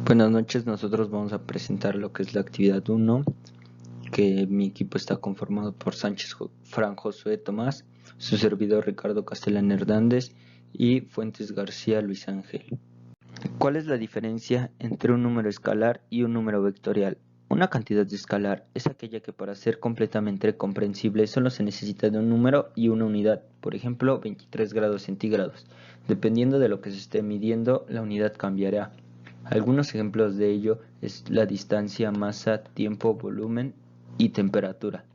Buenas noches, nosotros vamos a presentar lo que es la actividad 1, que mi equipo está conformado por Sánchez Fran Josué Tomás, su servidor Ricardo Castellán Hernández y Fuentes García Luis Ángel. ¿Cuál es la diferencia entre un número escalar y un número vectorial? Una cantidad escalar es aquella que para ser completamente comprensible solo se necesita de un número y una unidad, por ejemplo 23 grados centígrados. Dependiendo de lo que se esté midiendo, la unidad cambiará. Algunos ejemplos de ello es la distancia, masa, tiempo, volumen y temperatura.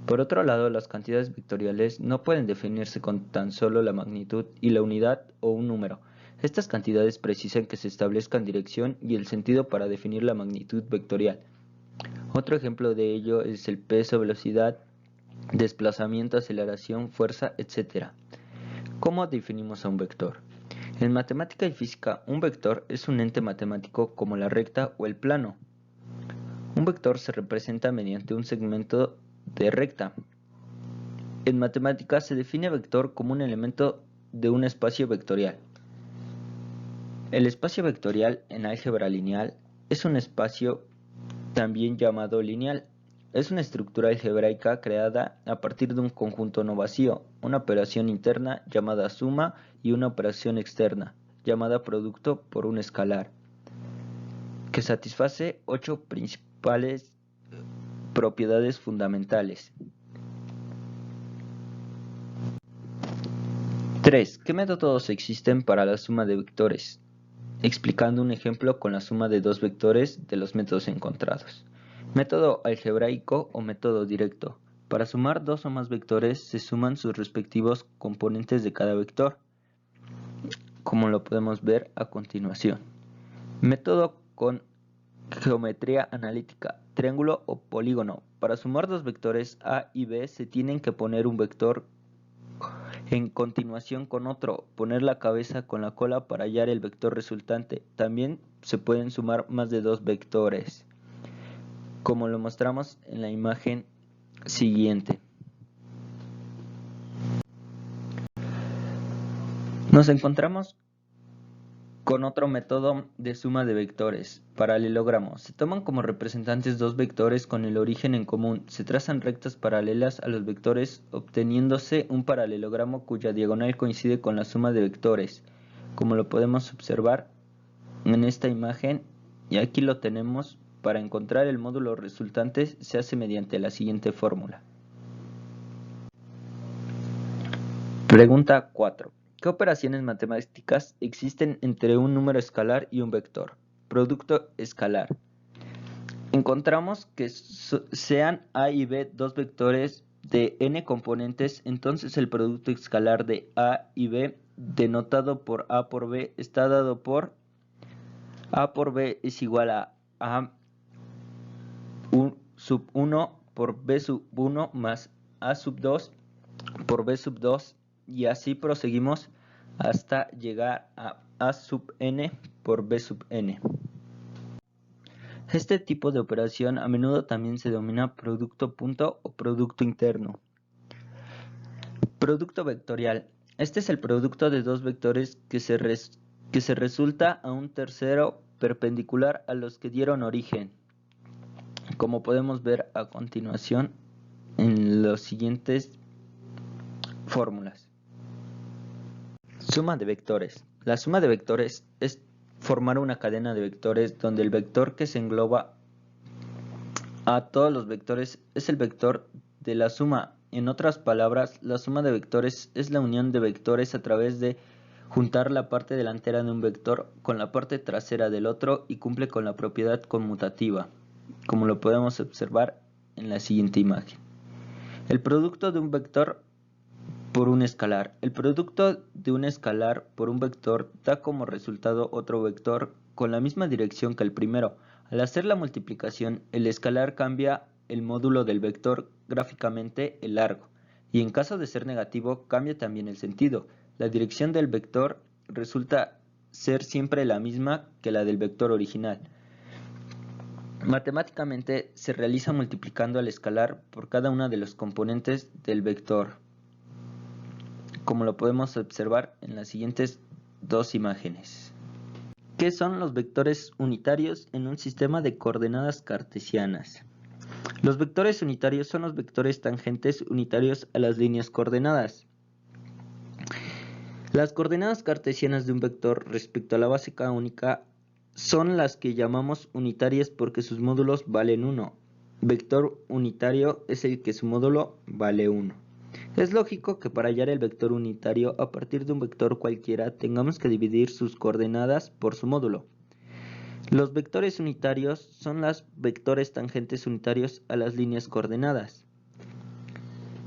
Por otro lado, las cantidades vectoriales no pueden definirse con tan solo la magnitud y la unidad o un número. Estas cantidades precisan que se establezcan dirección y el sentido para definir la magnitud vectorial. Otro ejemplo de ello es el peso, velocidad, desplazamiento, aceleración, fuerza, etc. ¿Cómo definimos a un vector? En matemática y física, un vector es un ente matemático como la recta o el plano. Un vector se representa mediante un segmento de recta. En matemáticas se define vector como un elemento de un espacio vectorial. El espacio vectorial en álgebra lineal es un espacio también llamado lineal. Es una estructura algebraica creada a partir de un conjunto no vacío, una operación interna llamada suma y una operación externa llamada producto por un escalar, que satisface 8 principales propiedades fundamentales. 3. ¿Qué métodos existen para la suma de vectores? Explicando un ejemplo con la suma de dos vectores de los métodos encontrados. Método algebraico o método directo. Para sumar dos o más vectores se suman sus respectivos componentes de cada vector, como lo podemos ver a continuación. Método con geometría analítica, triángulo o polígono. Para sumar dos vectores A y B se tienen que poner un vector en continuación con otro, poner la cabeza con la cola para hallar el vector resultante. También se pueden sumar más de dos vectores, como lo mostramos en la imagen siguiente. Nos encontramos con otro método de suma de vectores, paralelogramo. Se toman como representantes dos vectores con el origen en común. Se trazan rectas paralelas a los vectores, obteniéndose un paralelogramo cuya diagonal coincide con la suma de vectores, como lo podemos observar en esta imagen, y aquí lo tenemos. Para encontrar el módulo resultante se hace mediante la siguiente fórmula. Pregunta 4. ¿Qué operaciones matemáticas existen entre un número escalar y un vector? Producto escalar. Encontramos que sean A y B dos vectores de n componentes, entonces el producto escalar de A y B, denotado por A por B, está dado por A por B es igual a A sub 1 por B sub 1 más A sub 2 por B sub 2, y así proseguimos hasta llegar a A sub n por B sub n. Este tipo de operación a menudo también se denomina producto punto o producto interno. Producto vectorial. Este es el producto de dos vectores que se resulta a un tercero perpendicular a los que dieron origen, como podemos ver a continuación en las siguientes fórmulas. Suma de vectores. La suma de vectores es formar una cadena de vectores donde el vector que se engloba a todos los vectores es el vector de la suma. En otras palabras, la suma de vectores es la unión de vectores a través de juntar la parte delantera de un vector con la parte trasera del otro, y cumple con la propiedad conmutativa, como lo podemos observar en la siguiente imagen. El producto de un vector por un escalar. El producto de un escalar por un vector da como resultado otro vector con la misma dirección que el primero. Al hacer la multiplicación, el escalar cambia el módulo del vector, gráficamente el largo, y en caso de ser negativo cambia también el sentido. La dirección del vector resulta ser siempre la misma que la del vector original. Matemáticamente se realiza multiplicando al escalar por cada una de los componentes del vector, como lo podemos observar en las siguientes dos imágenes. ¿Qué son los vectores unitarios en un sistema de coordenadas cartesianas? Los vectores unitarios son los vectores tangentes unitarios a las líneas coordenadas. Las coordenadas cartesianas de un vector respecto a la base k única son las que llamamos unitarias porque sus módulos valen 1. Vector unitario es el que su módulo vale 1. Es lógico que para hallar el vector unitario a partir de un vector cualquiera tengamos que dividir sus coordenadas por su módulo. Los vectores unitarios son los vectores tangentes unitarios a las líneas coordenadas.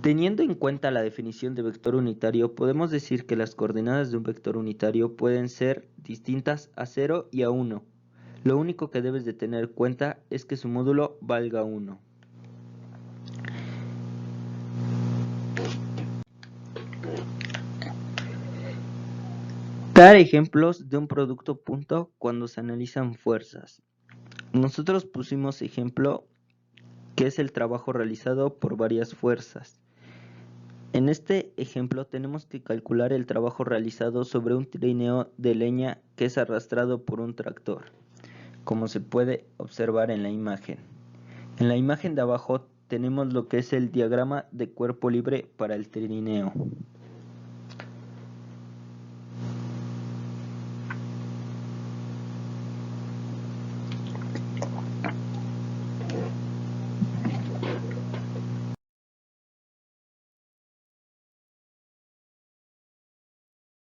Teniendo en cuenta la definición de vector unitario, podemos decir que las coordenadas de un vector unitario pueden ser distintas a 0 y a 1. Lo único que debes de tener en cuenta es que su módulo valga 1. Dar ejemplos de un producto punto cuando se analizan fuerzas. Nosotros pusimos ejemplo que es el trabajo realizado por varias fuerzas. En este ejemplo tenemos que calcular el trabajo realizado sobre un trineo de leña que es arrastrado por un tractor, como se puede observar en la imagen. En la imagen de abajo tenemos lo que es el diagrama de cuerpo libre para el trineo.